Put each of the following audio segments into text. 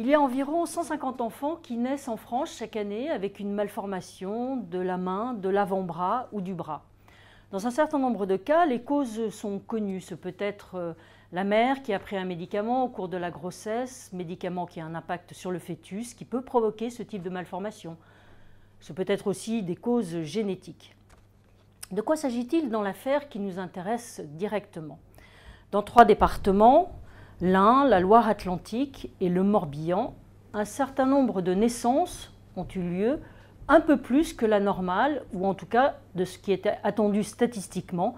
Il y a environ 150 enfants qui naissent en France chaque année avec une malformation de la main, de l'avant-bras ou du bras. Dans un certain nombre de cas, les causes sont connues. Ce peut être la mère qui a pris un médicament au cours de la grossesse, médicament qui a un impact sur le fœtus, qui peut provoquer ce type de malformation. Ce peut être aussi des causes génétiques. De quoi s'agit-il dans l'affaire qui nous intéresse directement? Dans 3 départements, l'Ain, la Loire-Atlantique et le Morbihan, un certain nombre de naissances ont eu lieu, un peu plus que la normale, ou en tout cas de ce qui était attendu statistiquement,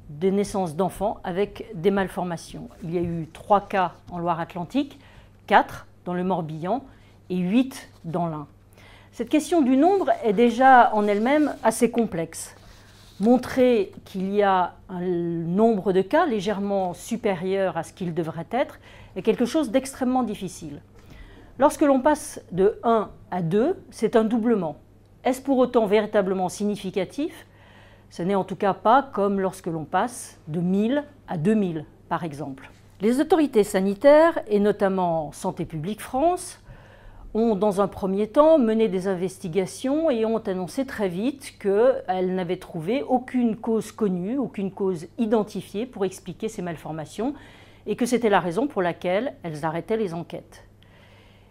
des naissances d'enfants avec des malformations. Il y a eu 3 cas en Loire-Atlantique, 4 dans le Morbihan et 8 dans l'Ain. Cette question du nombre est déjà en elle-même assez complexe. Montrer qu'il y a un nombre de cas légèrement supérieur à ce qu'il devrait être est quelque chose d'extrêmement difficile. Lorsque l'on passe de 1 à 2, c'est un doublement. Est-ce pour autant véritablement significatif? Ce n'est en tout cas pas comme lorsque l'on passe de 1000 à 2000, par exemple. Les autorités sanitaires, et notamment Santé publique France, ont dans un premier temps mené des investigations et ont annoncé très vite qu'elles n'avaient trouvé aucune cause connue, aucune cause identifiée pour expliquer ces malformations et que c'était la raison pour laquelle elles arrêtaient les enquêtes.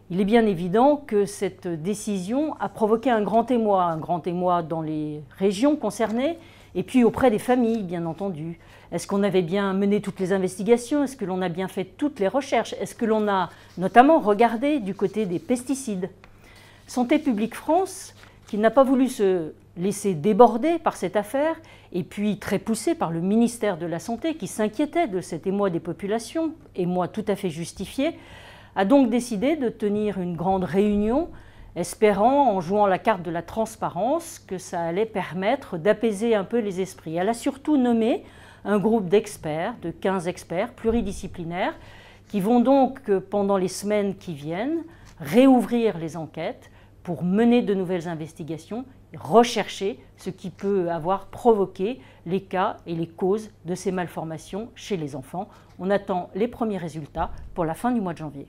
Il est bien évident que cette décision a provoqué un grand émoi dans les régions concernées et puis auprès des familles, bien entendu. Est-ce qu'on avait bien mené toutes les investigations? Est-ce que l'on a bien fait toutes les recherches? Est-ce que l'on a notamment regardé du côté des pesticides? Santé publique France, qui n'a pas voulu se laisser déborder par cette affaire, et puis très poussée par le ministère de la Santé, qui s'inquiétait de cet émoi des populations, émoi tout à fait justifié, a donc décidé de tenir une grande réunion, espérant, en jouant la carte de la transparence, que ça allait permettre d'apaiser un peu les esprits. Elle a surtout nommé un groupe d'experts, de 15 experts pluridisciplinaires, qui vont donc, pendant les semaines qui viennent, réouvrir les enquêtes pour mener de nouvelles investigations et rechercher ce qui peut avoir provoqué les cas et les causes de ces malformations chez les enfants. On attend les premiers résultats pour la fin du mois de janvier.